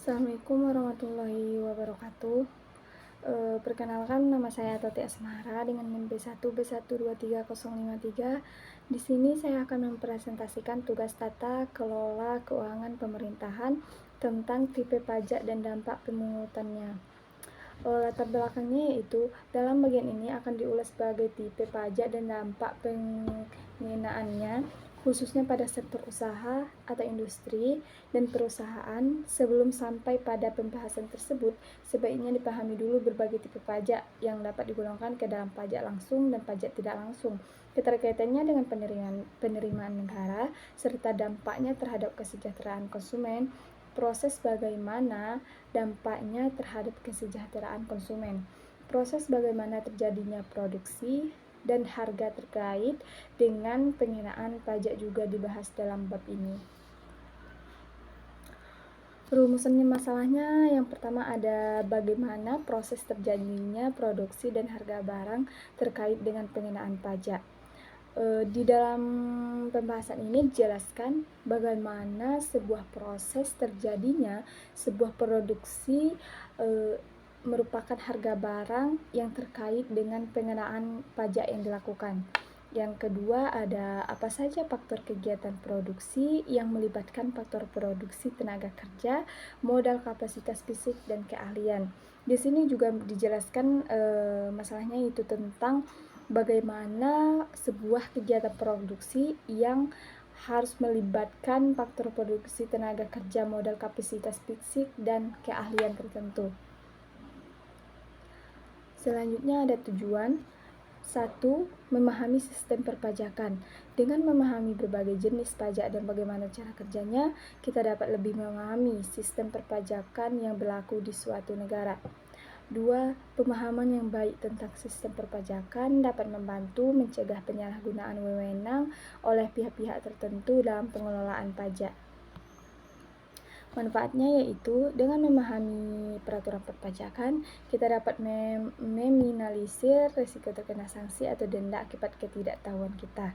Assalamualaikum warahmatullahi wabarakatuh. Perkenalkan, nama saya Tati Asmara dengan NIM B1B1230053. Di sini saya akan mempresentasikan tugas tata kelola keuangan pemerintahan tentang tipe pajak dan dampak pemungutannya. Latar belakangnya yaitu dalam bagian ini akan diulas sebagai tipe pajak dan dampak pengenaannya, khususnya pada sektor usaha atau industri dan perusahaan. Sebelum sampai pada pembahasan tersebut, sebaiknya dipahami dulu berbagai tipe pajak yang dapat digolongkan ke dalam pajak langsung dan pajak tidak langsung, keterkaitannya dengan penerimaan negara, serta dampaknya terhadap kesejahteraan konsumen. Proses bagaimana dampaknya terhadap kesejahteraan konsumen, proses bagaimana terjadinya produksi, dan harga terkait dengan pengenaan pajak juga dibahas dalam bab ini. Rumusannya masalahnya yang pertama ada bagaimana proses terjadinya produksi dan harga barang terkait dengan pengenaan pajak. Di dalam pembahasan ini dijelaskan bagaimana sebuah proses terjadinya sebuah produksi merupakan harga barang yang terkait dengan pengenaan pajak yang dilakukan. Yang kedua ada apa saja faktor kegiatan produksi yang melibatkan faktor produksi tenaga kerja, modal kapasitas fisik, dan keahlian. Di sini juga dijelaskan masalahnya itu tentang bagaimana sebuah kegiatan produksi yang harus melibatkan faktor produksi tenaga kerja, modal kapasitas fisik, dan keahlian tertentu. Selanjutnya ada tujuan. 1. Memahami sistem perpajakan. Dengan memahami berbagai jenis pajak dan bagaimana cara kerjanya, kita dapat lebih memahami sistem perpajakan yang berlaku di suatu negara. 2. Pemahaman yang baik tentang sistem perpajakan dapat membantu mencegah penyalahgunaan wewenang oleh pihak-pihak tertentu dalam pengelolaan pajak. Manfaatnya yaitu dengan memahami peraturan perpajakan, kita dapat meminimalisir risiko terkena sanksi atau denda akibat ketidaktahuan kita.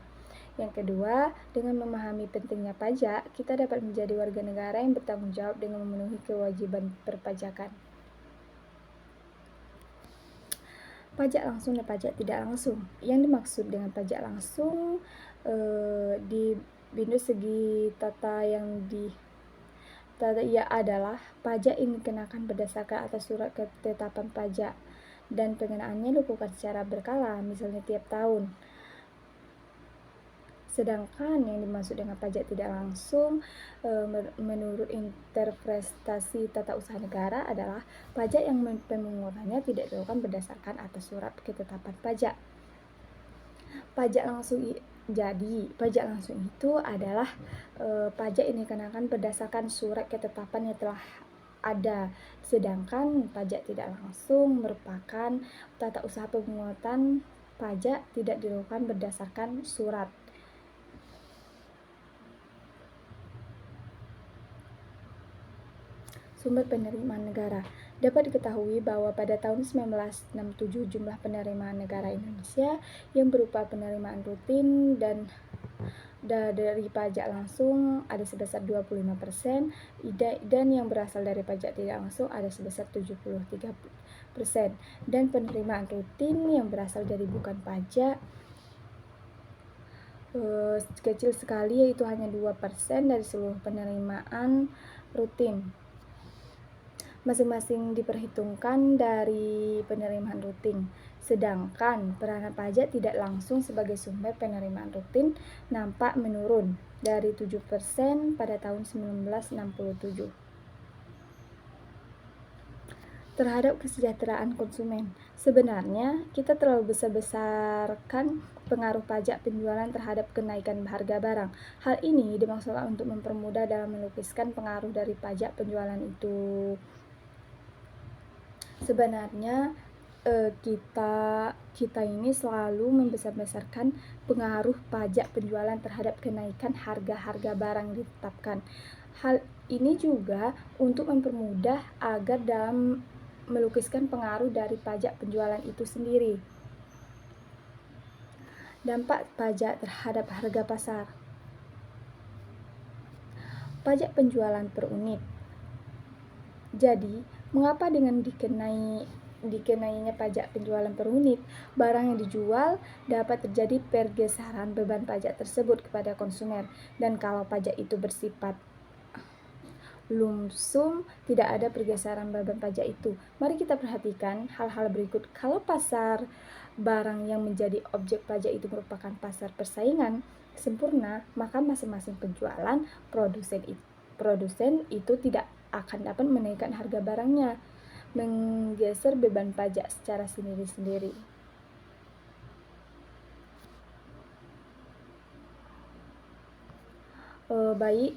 Yang kedua, dengan memahami pentingnya pajak, kita dapat menjadi warga negara yang bertanggung jawab dengan memenuhi kewajiban perpajakan. Pajak langsung dan pajak tidak langsung. Yang dimaksud dengan pajak langsung di bindu segi tata ia adalah pajak yang dikenakan berdasarkan atas surat ketetapan pajak dan pengenaannya dilakukan secara berkala, misalnya tiap tahun. Sedangkan yang dimaksud dengan pajak tidak langsung menurut interpretasi tata usaha negara adalah pajak yang pemungutannya tidak dilakukan berdasarkan atas surat ketetapan pajak. Pajak langsung itu adalah pajak yang dikenakan berdasarkan surat ketetapan yang telah ada. Sedangkan pajak tidak langsung merupakan tata usaha pemungutan pajak tidak dilakukan berdasarkan surat. Sumber penerimaan negara. Dapat diketahui bahwa pada tahun 1967 jumlah penerimaan negara Indonesia yang berupa penerimaan rutin dan dari pajak langsung ada sebesar 25% dan yang berasal dari pajak tidak langsung ada sebesar 73%, dan penerimaan rutin yang berasal dari bukan pajak kecil sekali, yaitu hanya 2% dari seluruh penerimaan rutin. Masing-masing diperhitungkan dari penerimaan rutin. Sedangkan peranan pajak tidak langsung sebagai sumber penerimaan rutin nampak menurun dari 7% pada tahun 1967. Terhadap kesejahteraan konsumen. Sebenarnya kita terlalu besar-besarkan pengaruh pajak penjualan terhadap kenaikan harga barang. Hal ini dimaksudkan untuk mempermudah dalam melukiskan pengaruh dari pajak penjualan itu. Sebenarnya kita ini selalu membesar-besarkan pengaruh pajak penjualan terhadap kenaikan harga-harga barang yang ditetapkan. Hal ini juga untuk mempermudah agar dalam melukiskan pengaruh dari pajak penjualan itu sendiri. Dampak pajak terhadap harga pasar. Pajak penjualan per unit. Jadi, mengapa dengan dikenainya pajak penjualan per unit, barang yang dijual dapat terjadi pergeseran beban pajak tersebut kepada konsumen, dan kalau pajak itu bersifat lumsum, tidak ada pergeseran beban pajak itu. Mari kita perhatikan hal-hal berikut. Kalau pasar barang yang menjadi objek pajak itu merupakan pasar persaingan sempurna, maka masing-masing penjualan produsen itu tidak akan dapat menaikkan harga barangnya, menggeser beban pajak secara sendiri-sendiri. Baik,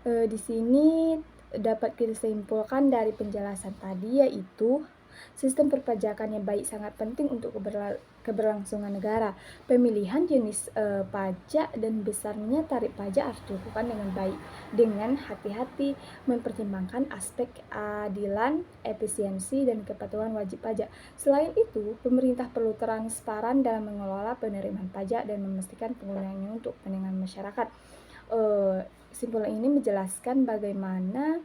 di sini dapat kita simpulkan dari penjelasan tadi, yaitu sistem perpajakan yang baik sangat penting untuk keberlangsungan negara. Pemilihan jenis pajak dan besarnya tarif pajak harus dilakukan dengan baik, dengan hati-hati mempertimbangkan aspek keadilan, efisiensi, dan kepatuhan wajib pajak. Selain itu, pemerintah perlu transparan dalam mengelola penerimaan pajak dan memastikan penggunaannya untuk kepentingan masyarakat. Simpulan ini menjelaskan bagaimana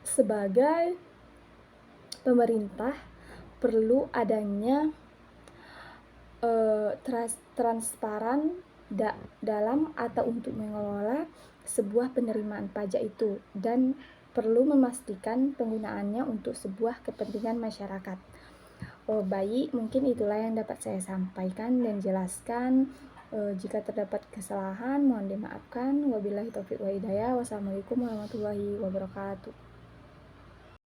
sebagai pemerintah perlu adanya transparan dalam atau untuk mengelola sebuah penerimaan pajak itu, dan perlu memastikan penggunaannya untuk sebuah kepentingan masyarakat. Baik, mungkin itulah yang dapat saya sampaikan dan jelaskan. Jika terdapat kesalahan, mohon dimaafkan. Wabillahi taufiq wa hidayah. Wassalamualaikum warahmatullahi wabarakatuh.